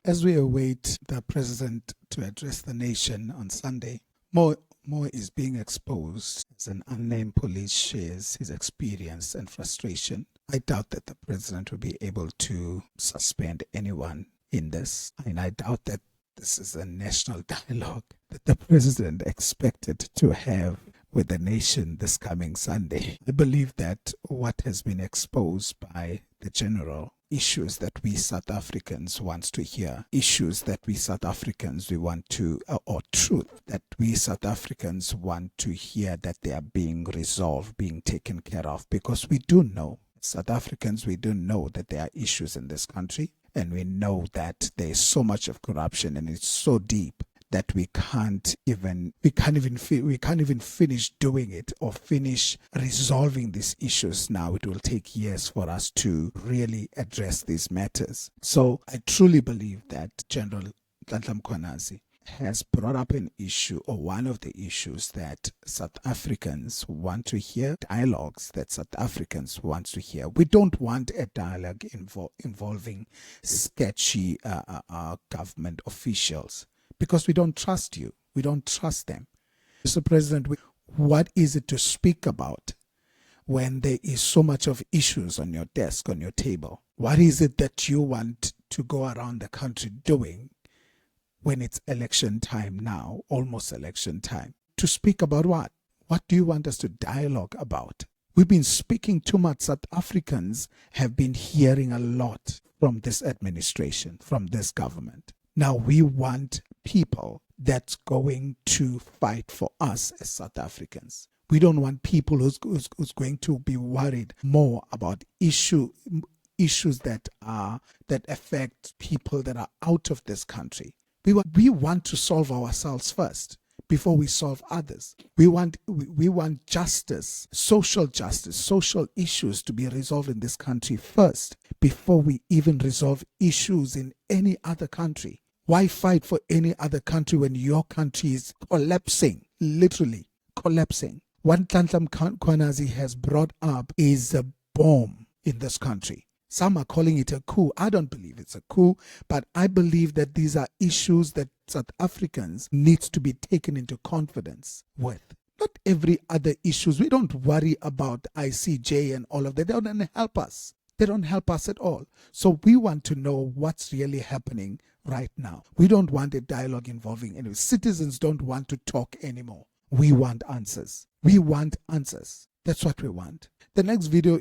As we await the president to address the nation on Sunday, more is being exposed as an unnamed police shares his experience and frustration. I doubt that the president will be able to suspend anyone in this, and I doubt that this is a national dialogue that the president expected to have with the nation this coming Sunday. I believe that what has been exposed by the general, issues that we South Africans want to hear, issues that we South Africans we want to, or truth that we South Africans want to hear, that they are being resolved, being taken care of, because we do know, South Africans, we do know that there are issues in this country, and we know that there is so much of corruption and it's so deep that we can't even finish doing it or finish resolving these issues now. It will take years for us to really address these matters. So I truly believe that General Nhlanhla Mkhwanazi has brought up an issue, or one of the issues that South Africans want to hear, dialogues that South Africans want to hear. We don't want a dialogue involving sketchy government officials, because we don't trust you. We don't trust them. Mr. President, what is it to speak about when there is so much of issues on your desk, on your table? What is it that you want to go around the country doing when it's election time now, almost election time? To speak about what? What do you want us to dialogue about? We've been speaking too much. South Africans have been hearing a lot from this administration, from this government. Now we want people that's going to fight for us as South Africans. We don't want people who's going to be worried more about issues that affect people that are out of this country. We want to solve ourselves first before we solve others. We want justice, social issues to be resolved in this country first before we even resolve issues in any other country. Why fight for any other country when your country is collapsing, literally collapsing? What Nhlanhla Mkhwanazi has brought up is a bomb in this country. Some are calling it a coup. I don't believe it's a coup, but I believe that these are issues that South Africans need to be taken into confidence with. Not every other issues. We don't worry about ICJ and all of that. They don't help us. They don't help us at all. So we want to know what's really happening right now. We don't want a dialogue involving any. Citizens don't want to talk anymore. We want answers. We want answers. That's what we want. The next video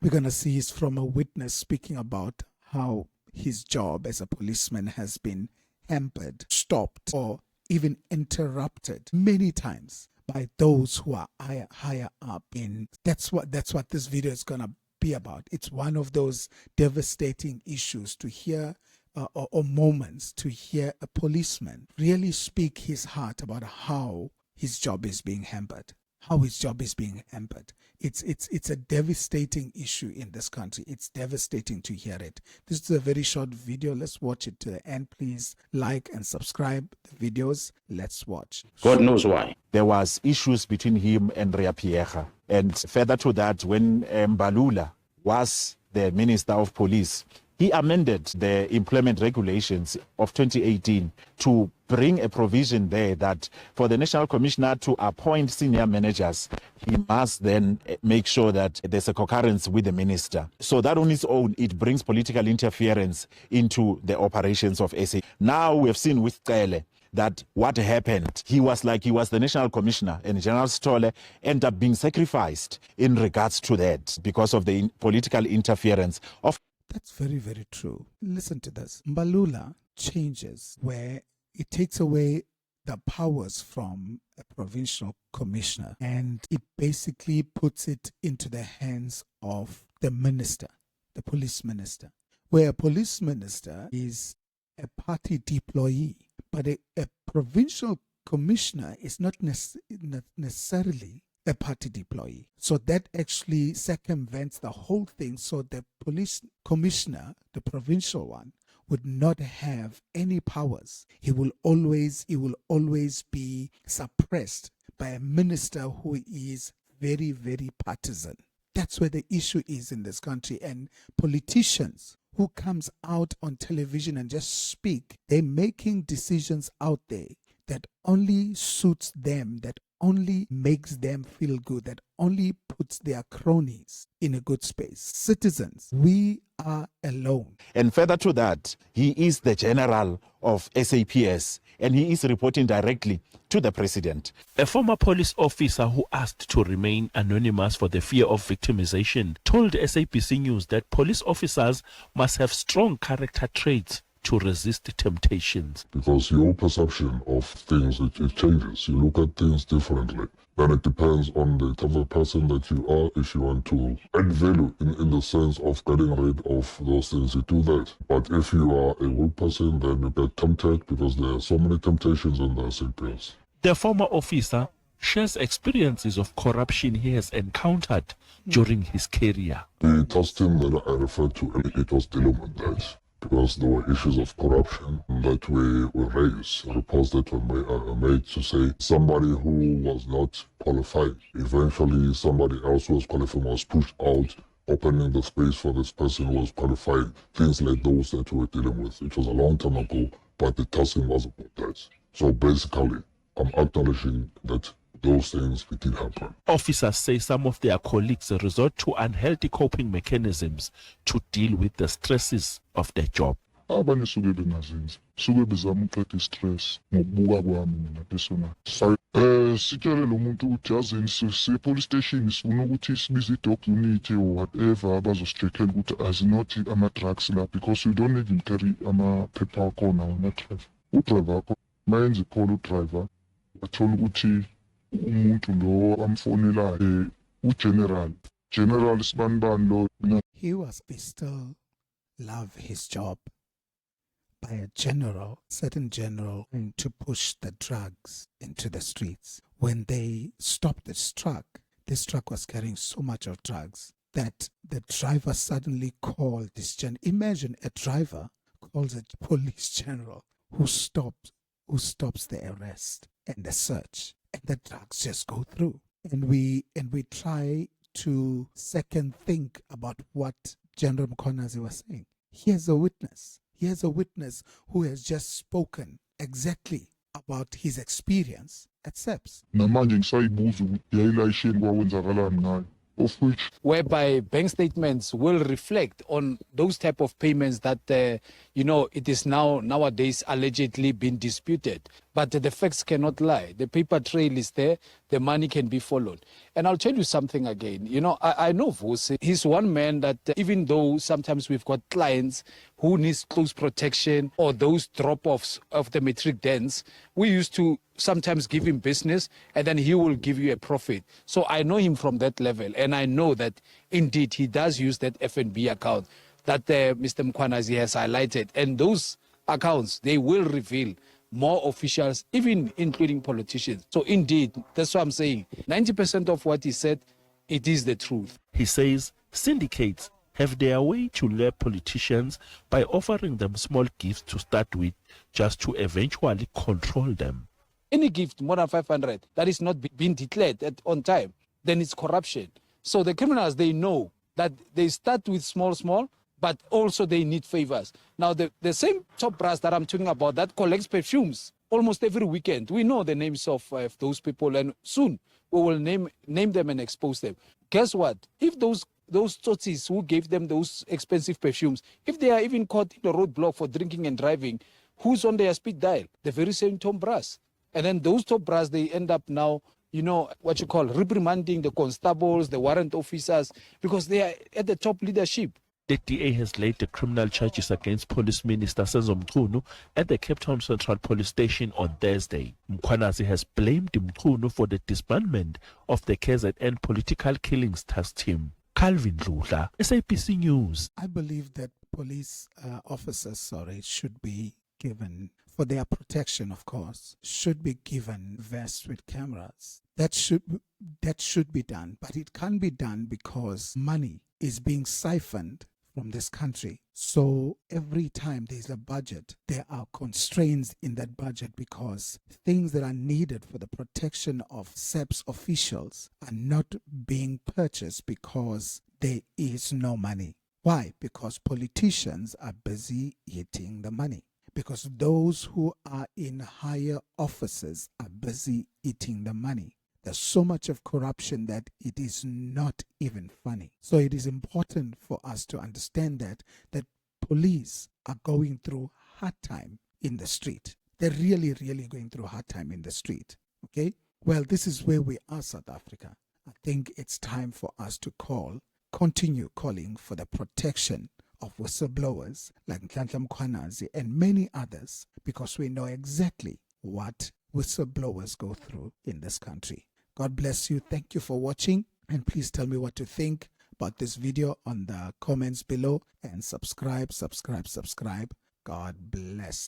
we're going to see is from a witness speaking about how his job as a policeman has been hampered, stopped, or even interrupted many times by those who are higher up in. That's what this video is going to be about. It's one of those devastating issues to hear or moments to hear a policeman really speak his heart about how his job is being hampered. It's a devastating issue in this country. It's devastating to hear it. This is a very short video. Let's watch it to the end. Please like and subscribe the videos. Let's watch. God knows why. There was issues between him and Riapiecha. And further to that, when Mbalula was the Minister of Police, he amended the employment regulations of 2018 to bring a provision there that for the National Commissioner to appoint senior managers, he must then make sure that there's a concurrence with the minister. So that on its own, it brings political interference into the operations of SA. Now we have seen with Cele that what happened, he was the National Commissioner, and General Stolle ended up being sacrificed in regards to that because of the political interference of. That's very, very true. Listen to this. Mbalula changes where it takes away the powers from a provincial commissioner and it basically puts it into the hands of the minister, the police minister, where a police minister is a party deployee, but a provincial commissioner is not necessarily a party deployee. So that actually circumvents the whole thing. So the police commissioner, the provincial one, would not have any powers. He will always be suppressed by a minister who is very, very partisan. That's where the issue is in this country. And politicians who comes out on television and just speak. They're making decisions out there that only suits them, that only makes them feel good, that only puts their cronies in a good space. Citizens, we are alone. And further to that, he is the general of SAPS and he is reporting directly to the president. A former police officer who asked to remain anonymous for the fear of victimization told SABC News that police officers must have strong character traits to resist temptations. Because your perception of things, it changes. You look at things differently. Then it depends on the type of person that you are. If you want to add value in the sense of getting rid of those things, you do that. But if you are a weak person, then you get tempted because there are so many temptations in the SAPS. The former officer shares experiences of corruption he has encountered during his career. The testing that I referred to, it was dealing with that. Because there were issues of corruption that were raised, reports that were made to say somebody who was not qualified. Eventually, somebody else who was qualified was pushed out, opening the space for this person who was qualified. Things like those that we were dealing with. It was a long time ago, but the testing was about that. So basically, I'm acknowledging that those things did happen. Officers say some of their colleagues resort to unhealthy coping mechanisms to deal with the stresses of their job. Abanye suke bengazenzi suke bezama uqeda istress ngokubuka kwami mina personal. Sitshele lo muntu ukuthi yazini police station sifuna ukuthi sibize i-dog unit or whatever abazostrictela ukuthi azinothi ama-drugs la because you don't even carry amaphepha akho nawo na-driver. Udriver akho mayenza i-call udriver bathola ukuthi umuntu lo amfonelayo ugeneral sibanibani lo. He was still love his job by a general, certain general, to push the drugs into the streets. When they stopped this truck was carrying so much of drugs that the driver suddenly called this imagine a driver calls a police general who stops the arrest and the search, and the drugs just go through. And we try to second think about what General Mkhwanazi was saying. Here's a witness who has just spoken exactly about his experience at SAPS. Namanje ngisayibuza ukuthi yayilayisheni kwawenzakalani ngayo. Of which whereby bank statements will reflect on those type of payments that it is nowadays allegedly been disputed, but the facts cannot lie. The paper trail is there, the money can be followed. And I'll tell you something again, I know Vusi, he's one man that even though sometimes we've got clients who needs close protection or those drop-offs of the matric dents, we used to sometimes give him business and then he will give you a profit. So I know him from that level, and I know that indeed he does use that FNB account that Mr. Mkhwanazi has highlighted. And those accounts, they will reveal more officials, even including politicians. So indeed, that's what I'm saying. 90% of what he said, it is the truth. He says syndicates have their way to lure politicians by offering them small gifts to start with, just to eventually control them. Any gift more than 500 that is not being declared on time, then it's corruption. So the criminals, they know that they start with small, but also they need favors. Now, the same top brass that I'm talking about that collects perfumes almost every weekend, we know the names of those people, and soon we will name them and expose them. Guess what? If those tsotis who gave them those expensive perfumes, if they are even caught in a roadblock for drinking and driving, who's on their speed dial? The very same top brass. And then those top brass, they end up now, reprimanding the constables, the warrant officers, because they are at the top leadership. The DA has laid the criminal charges against Police Minister Senzo Mchunu at the Cape Town Central Police Station on Thursday. Mkhwanazi has blamed Mchunu for the disbandment of the KZN Political Killings Task Team. Calvin Dludla, SABC News. I believe that police officers, should be given, for their protection, of course, should be given vests with cameras. That should be done, but it can't be done because money is being siphoned from this country. So every time there's a budget, there are constraints in that budget because things that are needed for the protection of SAPS officials are not being purchased because there is no money. Why? Because politicians are busy eating the money. Because those who are in higher offices are busy eating the money. There's so much of corruption that it is not even funny. So it is important for us to understand that police are going through hard time in the street. They're really, really going through hard time in the street. Okay? Well, this is where we are, South Africa. I think it's time for us to continue calling for the protection of whistleblowers like Nhlanhla Mkhwanazi and many others, because we know exactly what whistleblowers go through in this country. God bless you. Thank you for watching, and please tell me what you think about this video on the comments below, and subscribe. God bless.